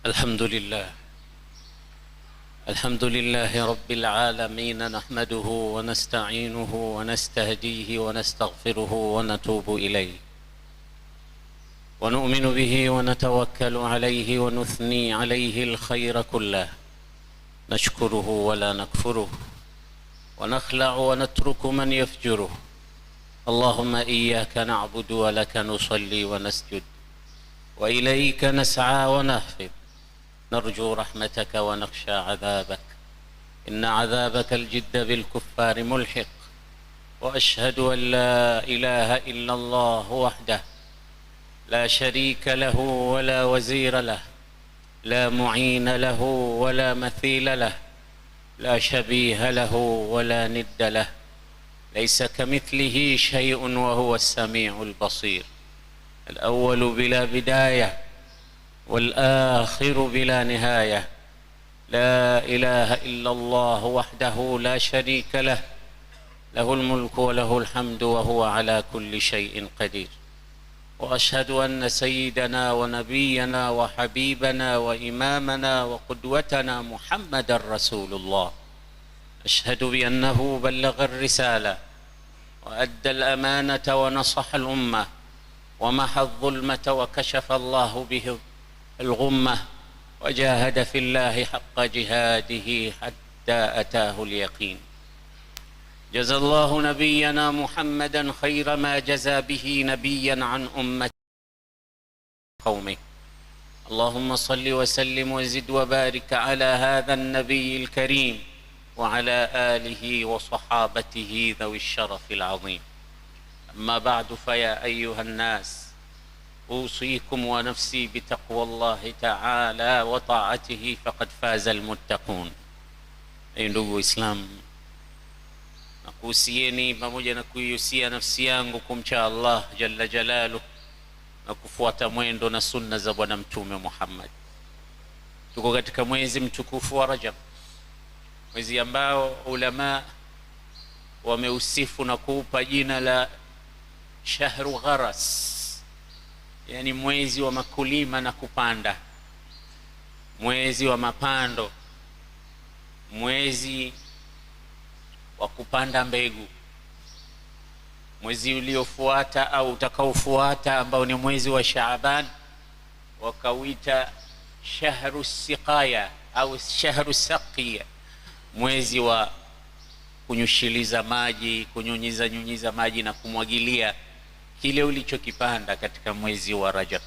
الحمد لله. الحمد لله رب العالمين، نحمده ونستعينه ونستهديه ونستغفره ونتوب إليه، ونؤمن به ونتوكل عليه ونثني عليه الخير كله، نشكره ولا نكفره، ونخلع ونترك من يفجره. اللهم إياك نعبد ولك نصلي ونسجد، وإليك نسعى ونهفد، نرجو رحمتك ونخشى عذابك، إن عذابك الجد بالكفار ملحق. وأشهد أن لا إله إلا الله وحده لا شريك له ولا وزير له، لا معين له ولا مثيل له، لا شبيه له ولا ند له، ليس كمثله شيء وهو السميع البصير، الأول بلا بداية والآخر بلا نهاية. لا إله إلا الله وحده لا شريك له، له الملك وله الحمد وهو على كل شيء قدير. وأشهد أن سيدنا ونبينا وحبيبنا وإمامنا وقدوتنا محمد رسول الله، أشهد بأنه بلغ الرسالة وأدى الأمانة ونصح الأمة ومحى الظلمة وكشف الله به الغمة، وجاهد في الله حق جهاده حتى أتاه اليقين. جزى الله نبينا محمدا خير ما جزى به نبيا عن أمة قومه. اللهم صل وسلم وزد وبارك على هذا النبي الكريم وعلى آله وصحابته ذوي الشرف العظيم. أما بعد، فيا أيها الناس، أوصيكم ونفسي بتقوى الله تعالى وطاعته، فقد فاز المتقون. Ee ndugu Waislamu, nakuhusieni pamoja na kuihusia nafsi yangu kumcha Allah jalla jalaluhu na kufuata mwendo na sunna za Bwana Mtume Muhammad. Tuko katika mwezi mtukufu wa Rajab, mwezi ambao ulama wameusifu na kuupa jina la shahru gharas, yani mwezi wa makulima na kupanda, mwezi wa mapando, mwezi wa kupanda mbegu. Mwezi uliofuata au utakaofuata ambao ni mwezi wa Shaaban wakawita shahru siqaya au shahru saqiya, mwezi wa kunyushiliza maji, kunyunyiza maji na kumwagilia kile ulichokipanda katika mwezi wa Rajab.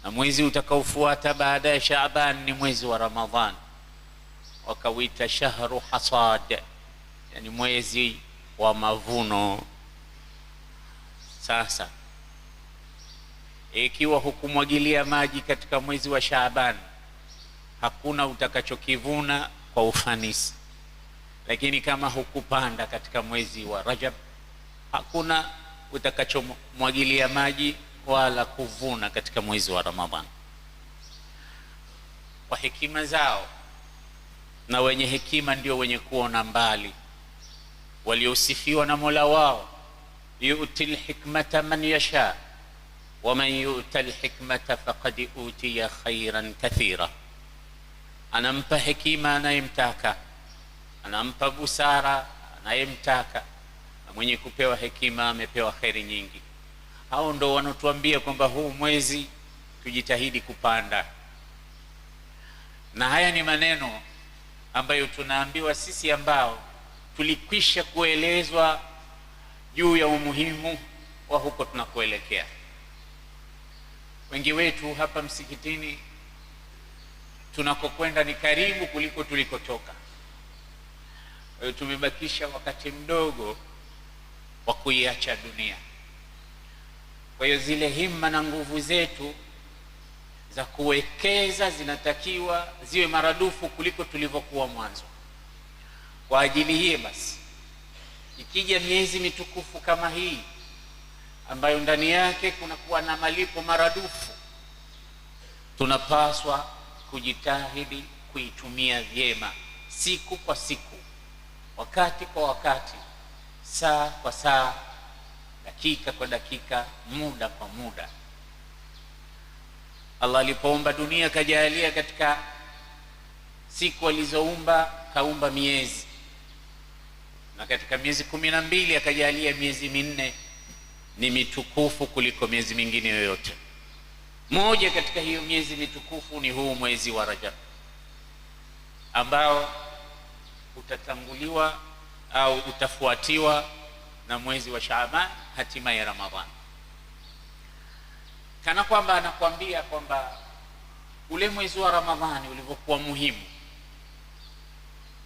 Na mwezi utakaofuata baada ya Shaaban ni mwezi wa Ramadhan, wakawita shahru hasad, yani mwezi wa mavuno. Sasa ikiwa hukumwagilia maji katika mwezi wa Shaaban, hakuna utakachokivuna kwa ufanisi, lakini kama hukupanda katika mwezi wa Rajab, hakuna utakachomwagilia maji wala kuvuna katika mwezi wa Ramadhan. Kwa hekima zao, na wenye hekima ndio wenye kuona mbali, waliosifiwa na Mola wao, yu'til hikmata man yasha wa man yu'tal hikmata faqad utiya khairan kathira. Anampa hekima anayemtaka, anampa busara anayemtaka, na mwenye kupewa hekima amepewa khairi nyingi. Hao ndo wanatuambia kwamba huu mwezi tujitahidi kupanda. Na haya ni maneno ambayo tunaambiwa sisi ambao tulikwisha kuelezwa juu ya umuhimu wa huko tunakoelekea. Wengi wetu hapa msikitini tunakokwenda ni karibu kuliko tulikotoka. Tumebakisha wakati mdogo wa kuiacha dunia. Kwa hiyo zile himma na nguvu zetu za kuwekeza zinatakiwa ziwe maradufu kuliko tulivyokuwa mwanzo. Kwa ajili hii basi, ikija miezi mitukufu kama hii ambayo ndani yake kunakuwa na malipo maradufu, tunapaswa kujitahidi kuitumia vyema, siku kwa siku, wakati kwa wakati, saa kwa saa, dakika kwa dakika, muda kwa muda. Allah alipoumba dunia kajalia katika siku alizoumba kaumba miezi, na katika miezi 12 akajalia miezi minne ni mitukufu kuliko miezi mingine yoyote. Moja katika hiyo miezi mitukufu ni huu mwezi wa Rajab ambao utatanguliwa au utafuatiwa na mwezi wa Shaaban, hatima ya Ramadhan. Kana kwamba anakuambia kwamba ule mwezi wa Ramadhani ulivyokuwa muhimu,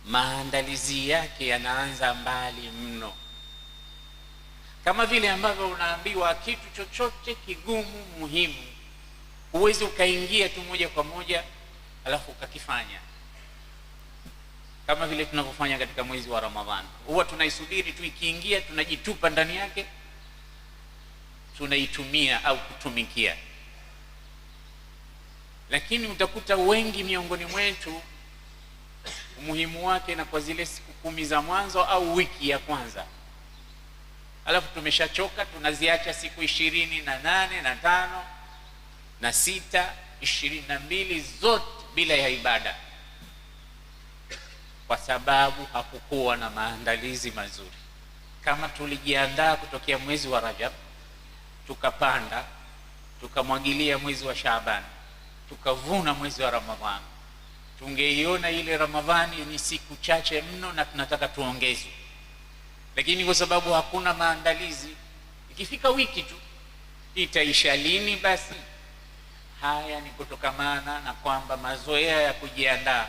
maandalizi yake yanaanza mbali mno. Kama vile ambavyo unaambiwa kitu chochote kigumu muhimu huwezi ukaingia tu moja kwa moja alafu ukakifanya, kama vile tunavyofanya katika mwezi wa Ramadhani. Huwa tunaisubiri tu, ikiingia tunajitupa ndani yake, tunaitumia au kutumikia. Lakini utakuta wengi miongoni mwetu umuhimu wake na kwa zile siku 10 za mwanzo au wiki ya kwanza, alafu tumeshachoka, tunaziacha siku 28 na 5 na 6, 22 zote bila ya ibada, kwa sababu hakukuwa na maandalizi mazuri. Kama tulijiandaa kutokea mwezi wa Rajab, tukapanda, tukamwagilia mwezi wa Shaaban, tukavuna mwezi wa Ramadhani, tungeiona ile Ramadhani ni siku chache mno na tunataka tuongezwe. Lakini kwa sababu hakuna maandalizi, ikifika wiki tu itaisha lini? Basi haya ni kutokamana na kwamba mazoea ya kujiandaa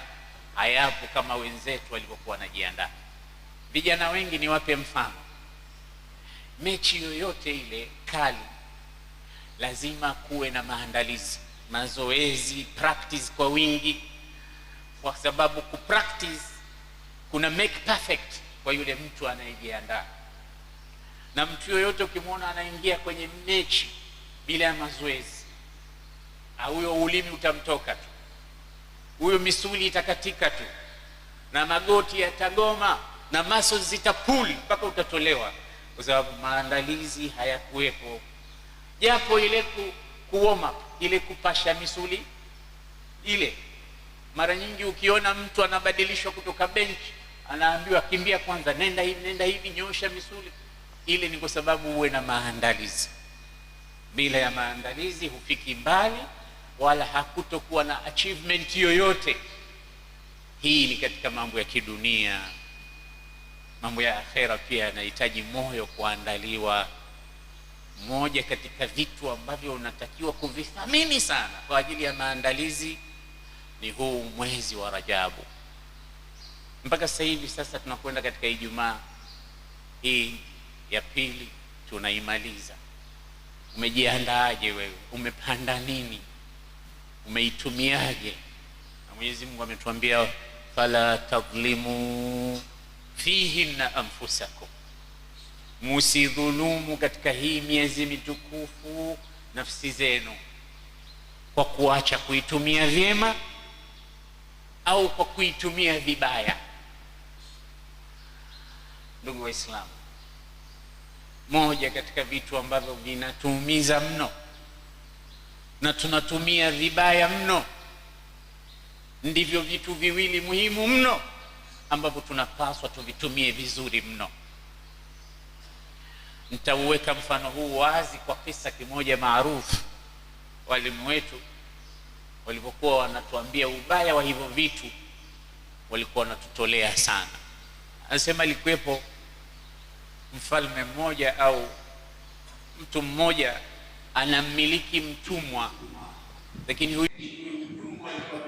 hayapo kama wenzetu walivyokuwa wanajiandaa. Vijana wengi, ni wape mfano, mechi yoyote ile kali lazima kuwe na maandalizi, mazoezi, practice kwa wingi, kwa sababu kupractice kuna make perfect kwa yule mtu anayejiandaa. Na mtu yoyote ukimwona anaingia kwenye mechi bila ya mazoezi, huyo ulimi utamtoka tu, huyo misuli itakatika tu, na magoti yatagoma, na muscles zitapuli mpaka utatolewa, kwa sababu maandalizi hayakuwepo. Japo ile warm up, ile kupasha misuli ile, mara nyingi ukiona mtu anabadilishwa kutoka bench, anaambiwa kimbia kwanza, nenda hivi, nyosha misuli ile, ni kwa sababu uwe na maandalizi. Bila ya maandalizi hufiki mbali, wala hakutokuwa na achievement yoyote. Hii ni katika mambo ya kidunia. Mambo ya akhera pia yanahitaji moyo kuandaliwa. Moja katika vitu ambavyo unatakiwa kuvithamini sana kwa ajili ya maandalizi ni huu mwezi wa Rajabu. Mpaka sasa hivi sasa tunakwenda katika Ijumaa hii ya pili, tunaimaliza. Umejiandaaje wewe? Umepanda nini? Umeitumiaje? Na Mwenyezi Mungu ametuambia fala tadhlimu fihinna anfusakum, musidhulumu katika hii miezi mitukufu nafsi zenu kwa kuacha kuitumia vyema au kwa kuitumia vibaya. Ndugu Waislamu, moja katika vitu ambavyo vinatuumiza mno na tunatumia vibaya mno, ndivyo vitu viwili muhimu mno ambavyo tunapaswa tuvitumie vizuri mno. Nitauweka mfano huu wazi kwa kisa kimoja maarufu. Walimu wetu walipokuwa wanatuambia ubaya wa hivyo vitu, walikuwa wanatutolea sana. Anasema alikuwepo mfalme mmoja au mtu mmoja anamiliki mtumwa, lakini huyu mtumwa alikuwa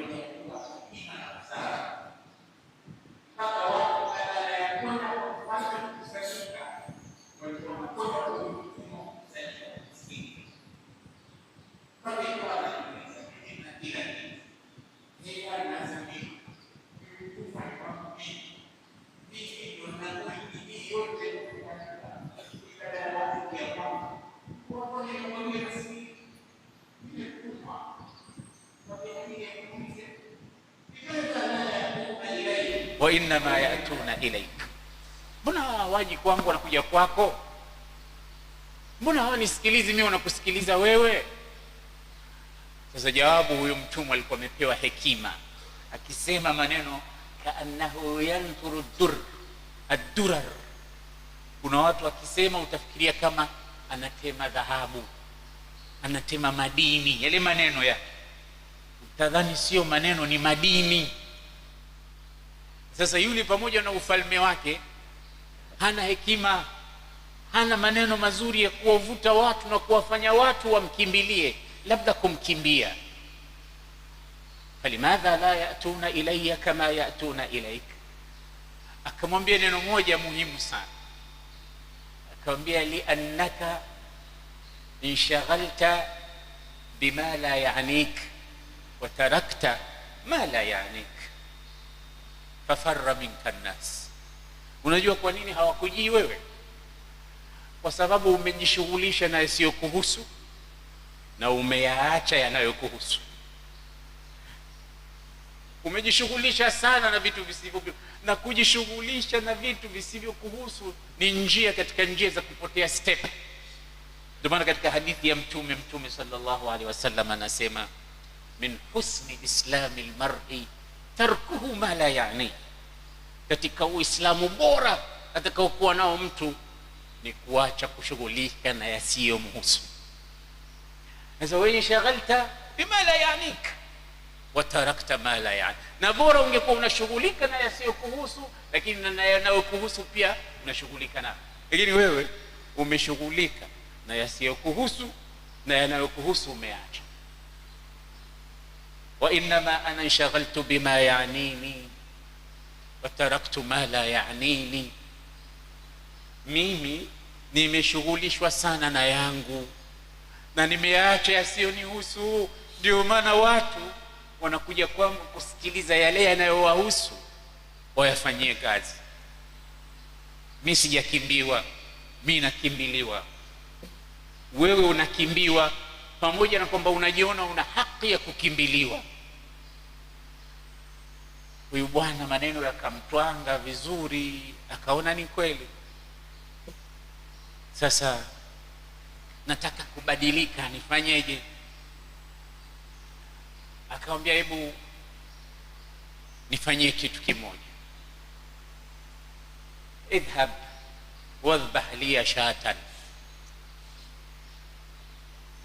wa innama yatuna ilaika, mbona hawaji kwangu, wanakuja kwako? Mbona hawanisikilizi mimi, wanakusikiliza wewe? Sasa jawabu, huyo mtumwa alikuwa amepewa hekima, akisema maneno kaannahu yanthuru ad-durar. Kuna watu akisema utafikiria kama anatema dhahabu, anatema madini. Yale maneno yake utadhani sio maneno, ni madini. Sasa yule pamoja na ufalme wake hana hekima, hana maneno mazuri ya kuwavuta watu na kuwafanya watu wamkimbilie, labda kumkimbia. Falimadha la yatuna ilayya kama yatuna ilaik. Akamwambia neno moja muhimu sana, akamwambia liannaka inshaghalta bima la ya'nik wa tarakta ma la ya'nik fafarra minka an-nas. Unajua kwa nini hawakujii wewe? Kwa sababu umejishughulisha na yasiyokuhusu na umeyaacha yanayokuhusu. Umejishughulisha sana na vitu visivyo, na kujishughulisha na vitu visivyokuhusu ni njia katika njia za kupotea step. Ndio maana katika hadithi ya mtume sallallahu alaihi wasallam anasema, min husni islami almar'i tarkuhu ma la ya'ni. Katika uislamu bora atakaokuwa nao mtu ni kuacha kushughulika na yasiyomhusu. Sasa wewe shaghalta bima la ya'nik wa tarakta ma la ya'ni. Na bora ungekuwa unashughulika na yasiyokuhusu, lakini na yanayokuhusu pia unashughulika nayo. Lakini wewe umeshughulika na yasiyokuhusu na yanayokuhusu umeacha. Wa inma ana inshaghaltu bima ya'nini wa taraktu ma la ya'nini. Mimi nimeshughulishwa sana na yangu na nimeacha yasiyonihusu. Ndio maana watu wanakuja kwangu kusikiliza yale yanayowahusu, wayafanyie kazi. Mimi sijakimbiwa, mimi nakimbiliwa. Wewe unakimbiwa, pamoja na kwamba unajiona una haki ya kukimbiliwa. Huyu bwana maneno yakamtwanga vizuri, akaona ni kweli. Sasa nataka kubadilika, nifanyeje? Akamwambia, hebu nifanyie kitu kimoja. Idhhab wadhbah liya shatan.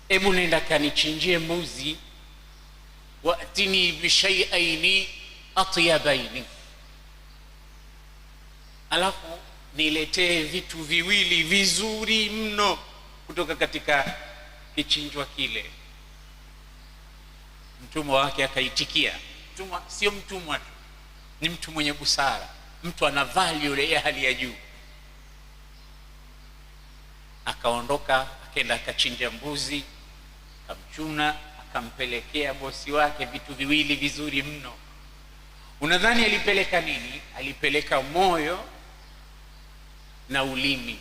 Hebu nenda kanichinjie mbuzi, waatini bishai'aini atyabaini, alafu niletee vitu viwili vizuri mno kutoka katika kichinjwa kile. Mtumwa wake akaitikia. Mtumwa sio mtumwa tu, ni mtu mwenye busara, mtu ana value ya hali ya juu. Akaondoka, akaenda akachinja mbuzi, akamchuna, akampelekea bosi wake vitu viwili vizuri mno. Unadhani alipeleka nini? Alipeleka moyo na ulimi,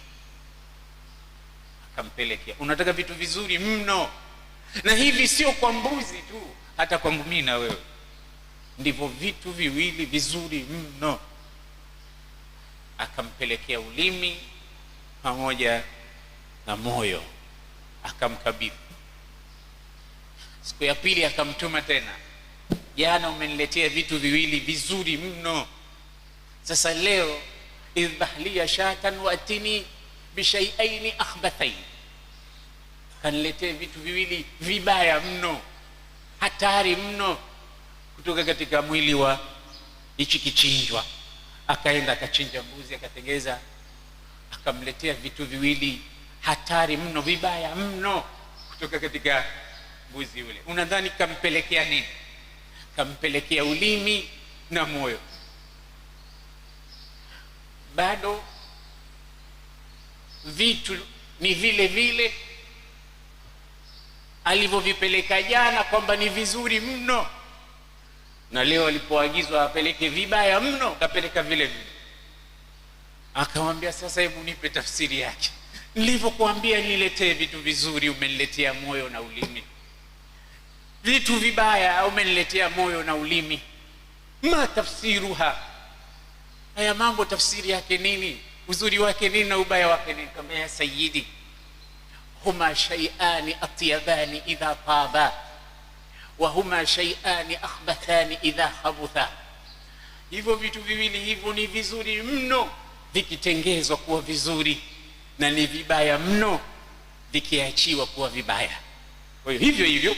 akampelekea. Unataka vitu vizuri mno, na hivi sio kwa mbuzi tu, hata kwangu mimi na wewe ndivyo vitu viwili vizuri mno. Akampelekea ulimi pamoja na moyo, akamkabidhi. Siku ya pili akamtuma tena, jana umeniletea vitu viwili vizuri mno, sasa leo idhbah liya shatan waatini bishai'aini akhbathain. Kaniletee vitu viwili vibaya mno, hatari mno, kutoka katika mwili wa hichi kichinjwa. Akaenda akachinja mbuzi, akatengeza, akamletea vitu viwili hatari mno, vibaya mno, kutoka katika mbuzi yule. Unadhani kampelekea nini? Kampelekea ulimi na moyo. Bado vitu ni vile vile alivyovipeleka jana, kwamba ni vizuri mno, na leo alipoagizwa apeleke vibaya mno, kapeleka vile vile. Akamwambia, sasa hebu nipe tafsiri yake. Nilivyokuambia niletee vitu vizuri, umeniletea moyo na ulimi. Vitu vibaya umeniletea moyo na ulimi. Ma tafsiruha, haya mambo tafsiri yake nini? Uzuri wake nini na ubaya wake nini? Kama ya sayyidi, huma shay'ani atyabani idha taba wa huma shay'ani akhbathani idha khabutha, hivyo vitu viwili hivyo ni vizuri mno vikitengezwa kuwa vizuri, na ni vibaya mno vikiachiwa kuwa vibaya. Kwa hiyo hivyo hivyo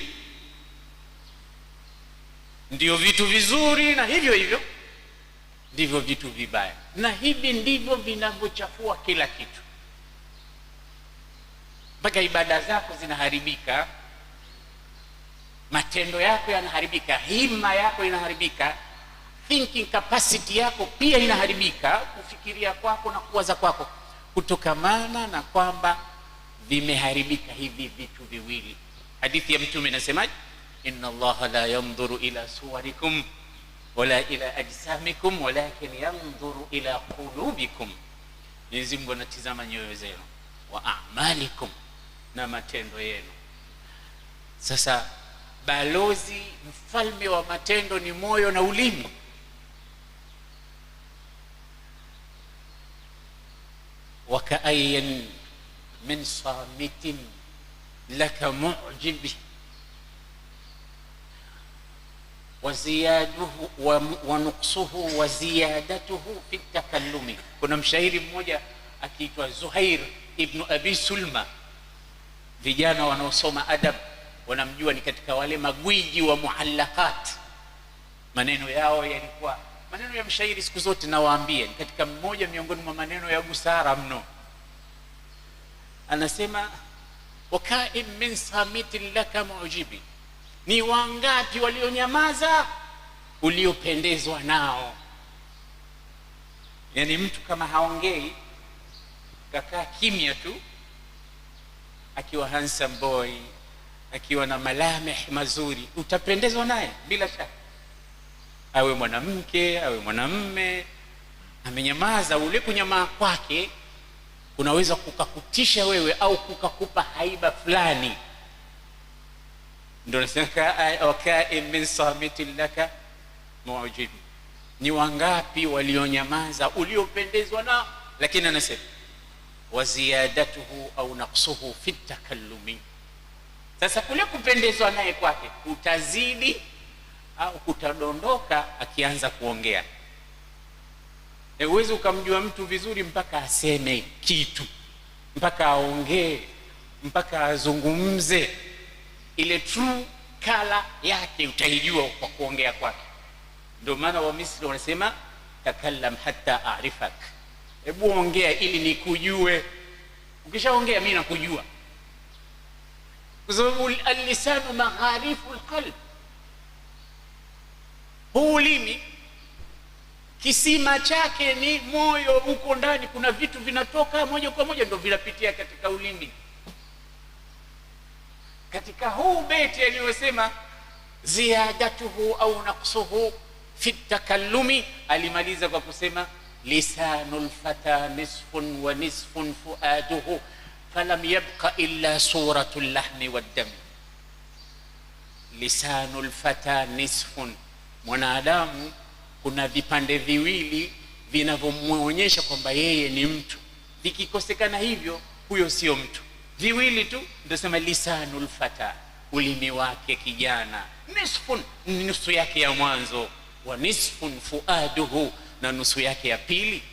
ndio vitu vizuri, na hivyo hivyo ndivyo vitu vibaya, na hivi ndivyo vinavyochafua kila kitu, mpaka ibada zako zinaharibika, matendo yako yanaharibika, hima yako inaharibika, thinking capacity yako pia inaharibika, kufikiria kwako na kuwaza kwako, kutokamana na kwamba vimeharibika hivi vitu viwili. Hadithi ya Mtume inasemaje? inna Allaha la yanzuru ila suwarikum wala ila ajsamikum walakin yanzuru ila qulubikum, Mwenyezi Mungu anatizama nyoyo zenu, wa a'malikum, na matendo yenu. Sasa balozi, mfalme wa matendo ni moyo na ulimi. wakaayan min samitin laka mu'jibi waziyaduhu wa nuqsuhu wa ziyadatuhu fi takallumi. Kuna mshairi mmoja akiitwa Zuhair ibn Abi Sulma, vijana wanaosoma adab wanamjua, ni katika wale magwiji wa muallaqat. Maneno yao yalikuwa maneno ya mshairi, siku zote nawaambia, ni katika mmoja miongoni mwa maneno ya busara mno. Anasema wakaim min samitin laka mu'jibi, ni wangapi walionyamaza uliopendezwa nao. Yani mtu kama haongei, kakaa kimya tu, akiwa handsome boy, akiwa na malamih mazuri, utapendezwa naye bila shaka. Awe mwanamke awe mwanamme, amenyamaza, ule kunyamaa kwake kunaweza kukakutisha wewe au kukakupa haiba fulani. Ndio nasema wakaim min samitin laka mu'jib, ni wangapi walionyamaza uliopendezwa nao. Lakini anasema waziyadatuhu au naqsuhu fi takallumi. Sasa kule kupendezwa naye kwake kutazidi au kutadondoka akianza kuongea. Uweze ukamjua mtu vizuri mpaka aseme kitu, mpaka aongee, mpaka azungumze. Ile true color yake utaijua kwa kuongea kwake. Ndio maana wa Misri wanasema takallam hatta a'rifak, hebu ongea ili nikujue. Ukishaongea mimi nakujua, kwa sababu al-lisanu magharifu al-qalb. Ulimi kisima chake ni moyo, huko ndani kuna vitu vinatoka moja kwa moja, ndio vinapitia katika ulimi. Katika huu beti aliyosema ziyadatuhu au naqsuhu fi takallumi, alimaliza kwa kusema lisanul fata nisfun wa nisfun fuaduhu falam yabqa illa suratul lahmi waddam. Lisanul fata nisfun, mwanadamu kuna vipande viwili vinavyomuonyesha kwamba yeye ni mtu. Vikikosekana hivyo, huyo sio mtu. Viwili tu ndio sema lisanul fata, ulimi wake kijana, nisfun, nusu yake ya mwanzo, wa nisfun fuaduhu, na nusu yake ya pili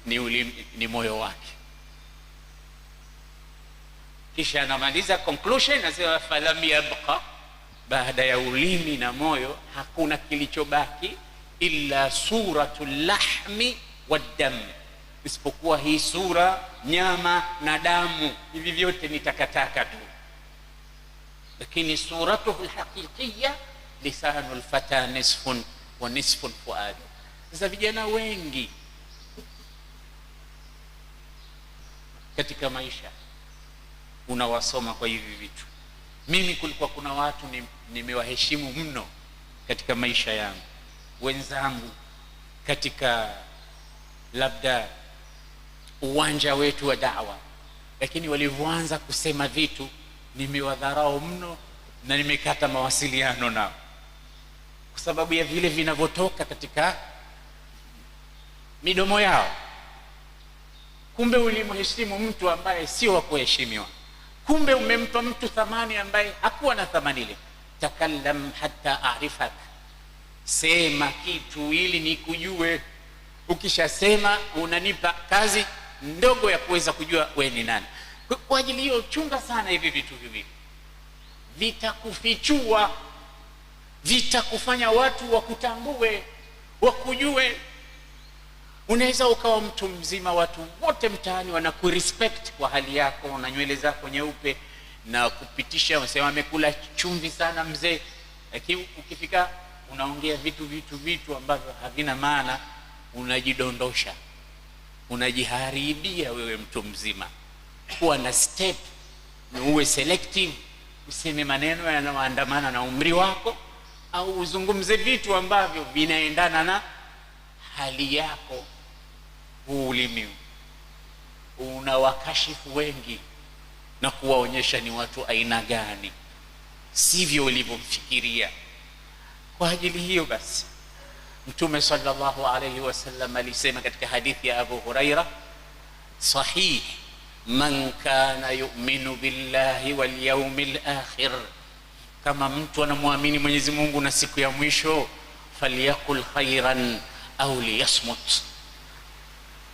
ni ulimi, ni moyo wake. Kisha anamaliza conclusion, anasema falam yabqa, baada ya ulimi na moyo hakuna kilichobaki illa suratul lahmi waddam, isipokuwa hii sura, nyama na damu. Hivi vyote ni takataka tu, lakini suratuhu alhaqiqiyya lisanul fata nisfun wa nisfun fuadu. Sasa vijana wengi katika maisha unawasoma kwa hivi vitu. Mimi kulikuwa kuna watu nimewaheshimu mno katika maisha yangu, wenzangu katika labda uwanja wetu wa da'wa, lakini walivyoanza kusema vitu nimewadharau mno na nimekata mawasiliano nao, kwa sababu ya vile vinavyotoka katika midomo yao. Kumbe ulimheshimu mtu ambaye sio wa kuheshimiwa, kumbe umempa mtu thamani ambaye hakuwa na thamani ile. takallam hatta a'rifak, sema kitu ili nikujue. Ukishasema unanipa kazi ndogo ya kuweza kujua we ni nani. Kwa ajili hiyo chunga sana hivi vitu viwili, vitakufichua, vitakufanya watu wakutambue, wakujue. Unaweza ukawa mtu mzima, watu wote mtaani wanakurespect kwa hali yako na nywele zako nyeupe na kupitisha, wasema amekula chumvi sana mzee, lakini ukifika unaongea vitu ambavyo havina maana, unajidondosha, unajiharibia wewe mtu mzima. Kuwa na step, na uwe selective, useme maneno yanayoandamana na umri wako, au uzungumze vitu ambavyo vinaendana na hali yako. Huu ulimi unawakashifu wengi na kuwaonyesha ni watu aina gani, sivyo ulivyomfikiria. Kwa ajili hiyo basi Mtume sallallahu alayhi wasallam alisema katika hadithi ya Abu Huraira sahih, man kana yu'minu billahi wal yawmil akhir, kama mtu anamwamini Mwenyezi Mungu na siku ya mwisho, falyakul khairan au liyasmut,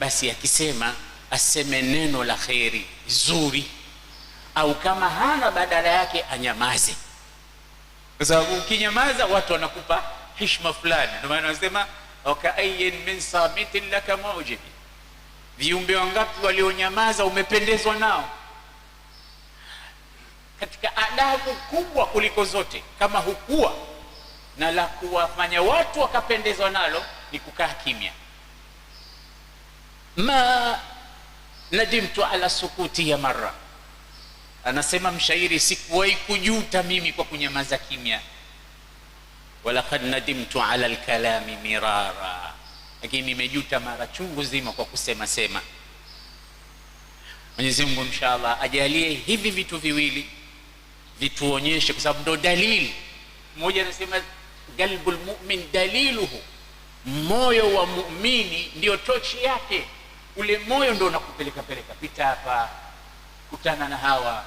basi akisema aseme neno la khairi zuri, au kama hana badala yake anyamaze, kwa sababu ukinyamaza watu wanakupa heshima fulani. Ndio maana wanasema waka'ayyin min samitin laka mu'jibi, viumbe wangapi walionyamaza umependezwa nao. Katika adabu kubwa kuliko zote, kama hukuwa na la kuwafanya watu wakapendezwa nalo, ni kukaa kimya. Ma nadimtu ala sukuti ya marra, anasema mshairi, sikuwahi kujuta mimi kwa kunyamaza kimya. Walaqad nadimtu ala alkalami mirara, lakini nimejuta mara chungu zima kwa kusema sema. Mwenyezi Mungu inshallah ajalie hivi vitu viwili vituonyeshe, kwa sababu ndo dalili. Mmoja anasema qalbul mu'min daliluhu, moyo wa muumini ndio tochi yake. Ule moyo ndio unakupeleka pita hapa, kutana na hawa,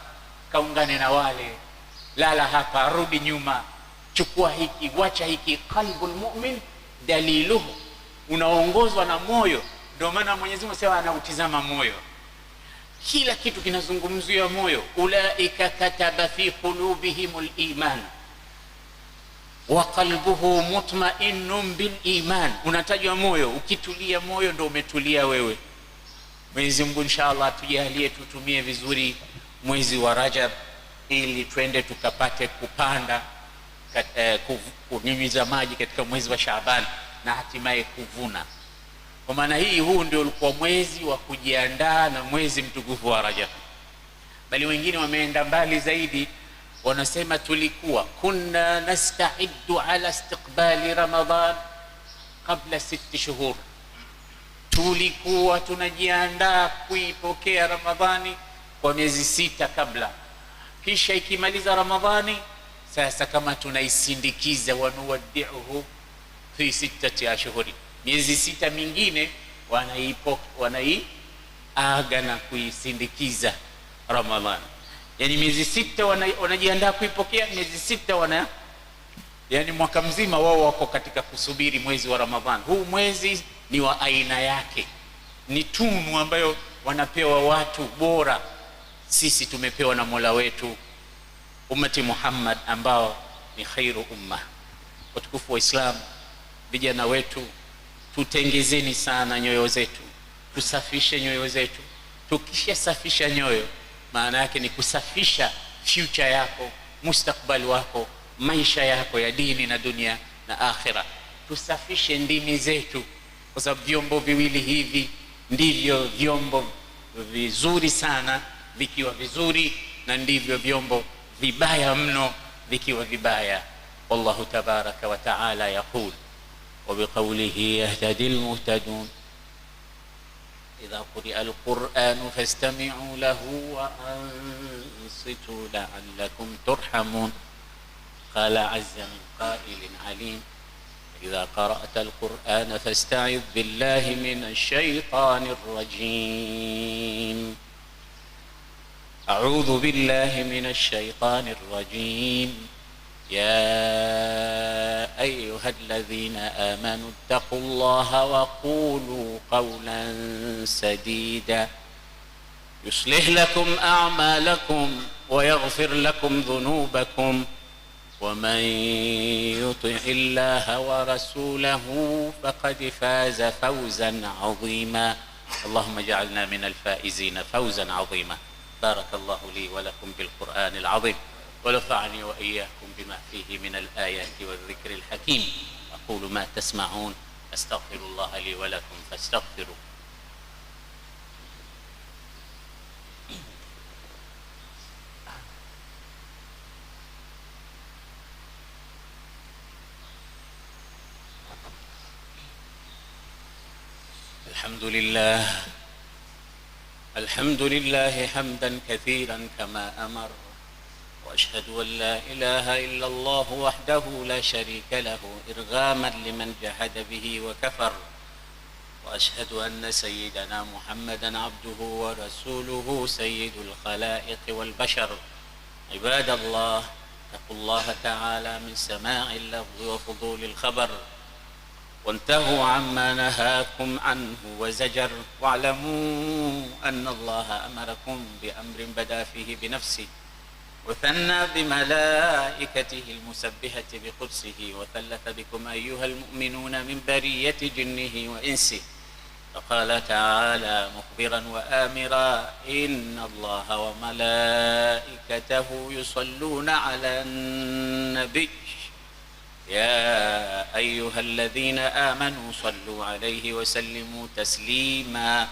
kaungane na wale, lala hapa, rudi nyuma, chukua hiki, wacha hiki. Qalbul mu'min daliluhu, unaongozwa na moyo. Ndio maana Mwenyezi Mungu sema anautizama moyo, kila kitu kinazungumzia moyo. Ulaika kataba fi qulubihimul iman wa qalbuhu mutma'innun bil iman, unatajwa moyo. Ukitulia moyo ndio umetulia wewe. Mwenyezi Mungu inshallah tujalie tutumie vizuri mwezi wa Rajab, ili twende tukapate kupanda kunyunyiza maji katika mwezi wa Shaaban na hatimaye kuvuna. Kwa maana huu ndio ulikuwa mwezi wa kujiandaa na mwezi mtukufu wa Rajab. Bali wengine wameenda mbali zaidi, wanasema tulikuwa kunna nasta'iddu ala istiqbali Ramadan qabla 6 shuhur, tulikuwa tunajiandaa kuipokea Ramadhani kwa miezi 6 kabla. Kisha ikimaliza Ramadhani, sasa kama tunaisindikiza, wanuwaddi'uhu fi 6 ashhuri, miezi 6 mingine wanaiaga na kuisindikiza Ramadhani. Yani miezi 6 wanajiandaa kuipokea, miezi 6 yani mwaka mzima wao wako katika kusubiri mwezi wa Ramadhani. Huu mwezi ni wa aina yake, ni tunu ambayo wanapewa watu bora. Sisi tumepewa na Mola wetu ummati Muhammad, ambao ni khairu umma. Watukufu wa Islam, vijana wetu, tutengezeni sana nyoyo zetu, tusafishe nyoyo zetu. Tukishasafisha nyoyo, maana yake ni kusafisha future yako, mustakbali wako, maisha yako ya dini na dunia na akhira. Tusafishe ndimi zetu, kwa sababu vyombo viwili hivi ndivyo vyombo vizuri sana vikiwa vizuri, na ndivyo vyombo vibaya mno vikiwa vibaya. Wallahu tabaraka wa taala yaqul wa biqawlihi yahtadi almuhtadun idha quri'a alquran fastami'u lahu wa ansitu la'allakum turhamun. qala azza min qailin alim idha qara'ta alquran fasta'idh billahi minash shaitanir rajim. أعوذ بالله من الشيطان الرجيم. يا أيها الذين آمنوا اتقوا الله وقولوا قولا سديدا يصلح لكم أعمالكم ويغفر لكم ذنوبكم ومن يطع الله ورسوله فقد فاز فوزا عظيما. اللهم اجعلنا من الفائزين فوزا عظيما. بارك الله لي ولكم بالقرآن العظيم ونفعني وإياكم بما فيه من الآيات والذكر الحكيم. أقول ما تسمعون، أستغفر الله لي ولكم فاستغفروا. الحمد لله حمدا كثيرا كما أمر، وأشهد أن لا إله إلا الله وحده لا شريك له إرغاما لمن جحد به وكفر، وأشهد أن سيدنا محمدا عبده ورسوله سيد الخلائق والبشر. عباد الله، اتقوا الله تعالى من سماع اللفظ وفضول الخبر، وانتهوا عما نهاكم عنه وزجر، واعلموا أن الله أمركم بأمر بدأ فيه بنفسه وثنى بملائكته المسبحة بقدسه، وثلث بكم أيها المؤمنون من برية جنه وإنسه، فقال تعالى مخبرا وآمرا: إن الله وملائكته يصلون على النبي يا أيها الذين آمنوا صلوا عليه وسلموا تسليما.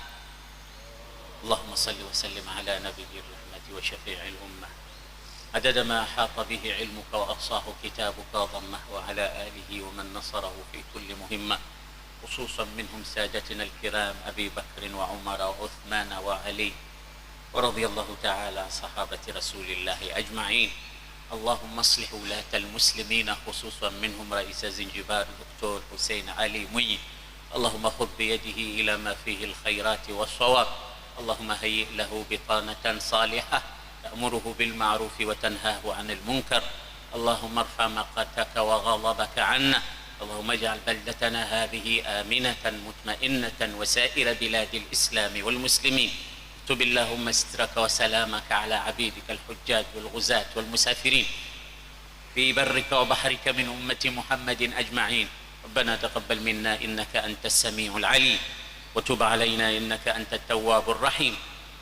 اللهم صل وسلم على نبي الرحمة وشفيع الأمة عدد ما أحاط به علمك وأحصاه كتابك وضمه، وعلى آله ومن نصره في كل مهمة، خصوصا منهم سادتنا الكرام أبي بكر وعمر وعثمان وعلي، ورضي الله تعالى عن صحابة رسول الله أجمعين. اللهم اصلح ولاة المسلمين خصوصا منهم رئيس زنجبار الدكتور حسين علي مني، اللهم خذ بيده إلى ما فيه الخيرات والصواب، اللهم هيئ له بطانة صالحة تأمره بالمعروف وتنهاه عن المنكر، اللهم ارفع مقتك وغضبك عنا، اللهم اجعل بلدتنا هذه آمنة مطمئنة وسائر بلاد الإسلام والمسلمين. اكتب اللهم سترك وسلامك على عبيدك الحجاج والغزاة والمسافرين في برك وبحرك من أمة محمد أجمعين. ربنا تقبل منا إنك أنت السميع العليم، وتب علينا إنك أنت التواب الرحيم.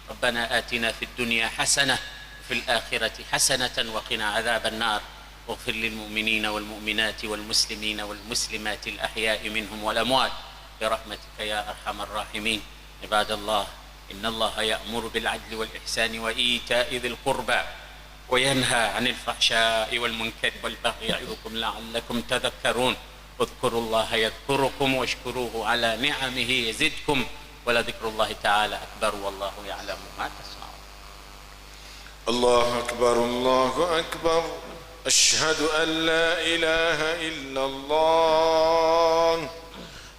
ربنا آتنا في الدنيا حسنة وفي الآخرة حسنة وقنا عذاب النار، واغفر للمؤمنين والمؤمنات والمسلمين والمسلمات الأحياء منهم والأموات برحمتك يا أرحم الراحمين. عباد الله، إن الله يأمر بالعدل والإحسان وإيتاء ذي القربى وينهى عن الفحشاء والمنكر والبغي يعظكم لعلكم تذكرون. اذكروا الله يذكركم واشكروه على نعمه يزدكم، ولذكر الله تعالى أكبر والله يعلم ما تصنعون. الله أكبر الله أكبر، أشهد أن لا إله إلا الله،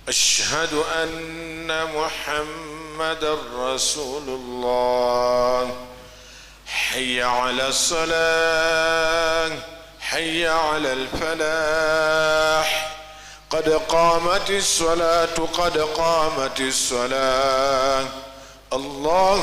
أشهد أن محمد رسول الله. حي على الصلاة، حي على الفلاح، قد قامت الصلاة، قد قامت الصلاة. الله